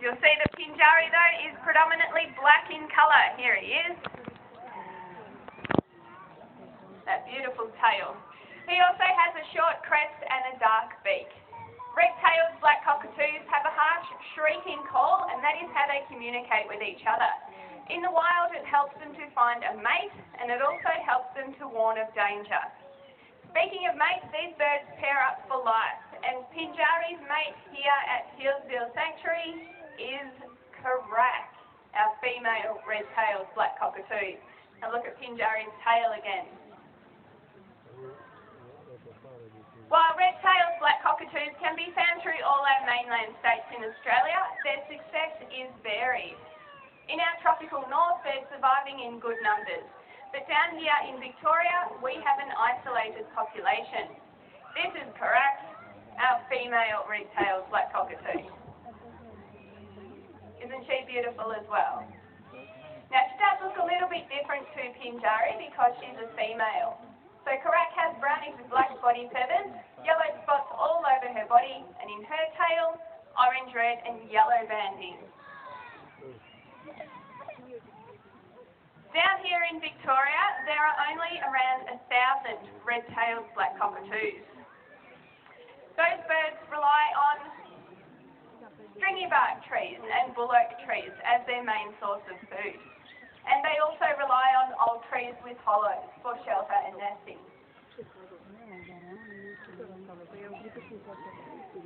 You'll see the Pinjari though is predominantly black in colour. Here he is. That beautiful tail. He also has a short crest and a dark beak. Red-tailed black cockatoos have a harsh, shrieking call, and that is how they communicate with each other. In the wild, it helps them to find a mate, and it also helps them to warn of danger. Speaking of mates, these birds pair up for life, and Pinjari's mate here at Hillsville Sanctuary is Karak, our female red-tailed black cockatoo. Now look at Pinjari's tail again. While red-tailed black cockatoos can be found through all our mainland states in Australia, their success is varied. In our tropical north, they're surviving in good numbers. But down here in Victoria, we have an isolated population. This is Karak, our female red-tailed black cockatoo. Isn't she beautiful as well? Now, she does look a little bit different to Pinjari because she's a female. So Karak has brownish with black body feathers, yellow spots all over her body, and in her tail, orange, red and yellow banding. Down here in Victoria, there are only around 1,000 red-tailed black cockatoos. Those birds rely on stringy bark trees and bullock trees as their main source of food. And they also rely on old trees with hollows for shelter and nesting.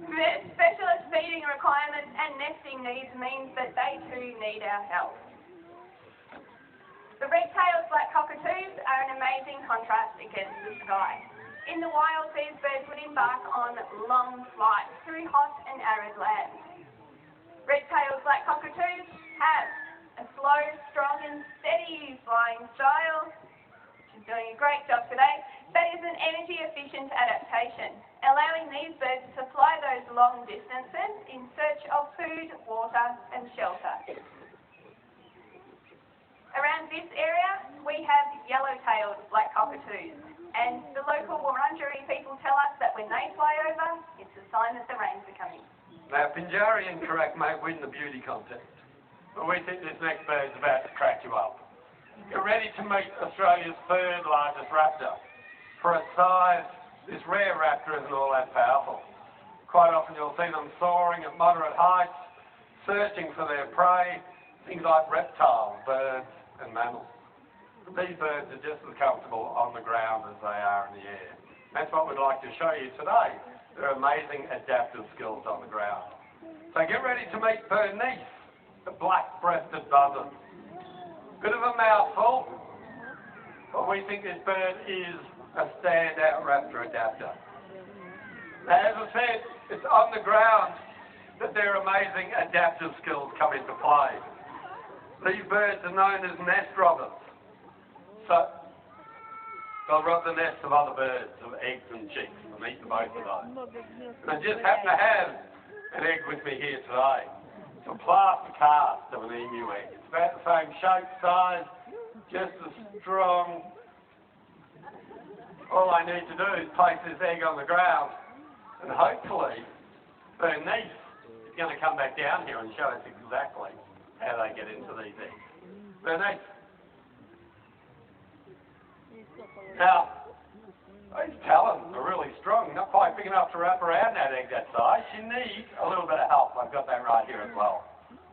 Their specialist feeding requirements and nesting needs means that they too need our help. The red-tailed black cockatoos are an amazing contrast against the sky. In the wild, these birds would embark on long flights through hot and arid lands. Red-tailed black cockatoos have a slow, strong and steady flying style. She's doing a great job today. That is an energy-efficient adaptation, allowing these birds to fly those long distances in search of food, water and shelter. Around this area, we have yellow-tailed black cockatoos, and the local Wurundjeri people tell us that when they fly over, it's a sign that the rains are coming. Now, Pinjari and Karak may win the beauty contest, but we think this next bird is about to crack you up. Get ready to meet Australia's third largest raptor. For its size, this rare raptor isn't all that powerful. Quite often you'll see them soaring at moderate heights, searching for their prey, things like reptiles, birds and mammals. These birds are just as comfortable on the ground as they are in the air. That's what we'd like to show you today, their amazing adaptive skills on the ground. So get ready to meet Bernice, the black-breasted buzzard. Bit of a mouthful, but we think this bird is a standout raptor adapter. Now, as I said, it's on the ground that their amazing adaptive skills come into play. These birds are known as nest robbers. So, they'll rob the nests of other birds, of eggs and chicks, and eat both of those. And I just happen to have an egg with me here today. It's a plaster cast of an emu egg. It's about the same shape, size, just as strong. All I need to do is place this egg on the ground, and hopefully Bernice is going to come back down here and show us exactly how they get into these eggs. Bernice. Now, these talons are really strong, not quite big enough to wrap around that egg that size. She needs a little bit of help. I've got that right here as well.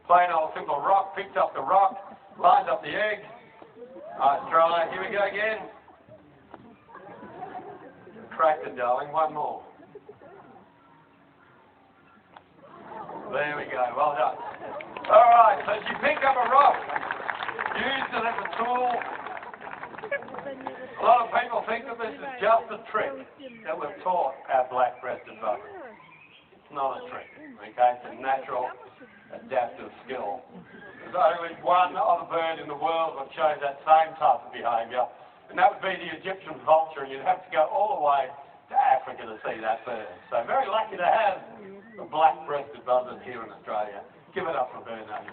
Plain old simple rock, picked up the rock, lined up the egg. Nice try. Here we go again. Cracked it, darling. One more. There we go. Well done. All right, so she picked up a rock, used it as a tool. A lot of people think that this is just a trick that we've taught our black-breasted buzzard. It's not a trick, okay? It's a natural adaptive skill. There's only one other bird in the world that shows that same type of behaviour, and that would be the Egyptian vulture, and you'd have to go all the way to Africa to see that bird. So very lucky to have the black-breasted buzzard here in Australia. Give it up for Bernard.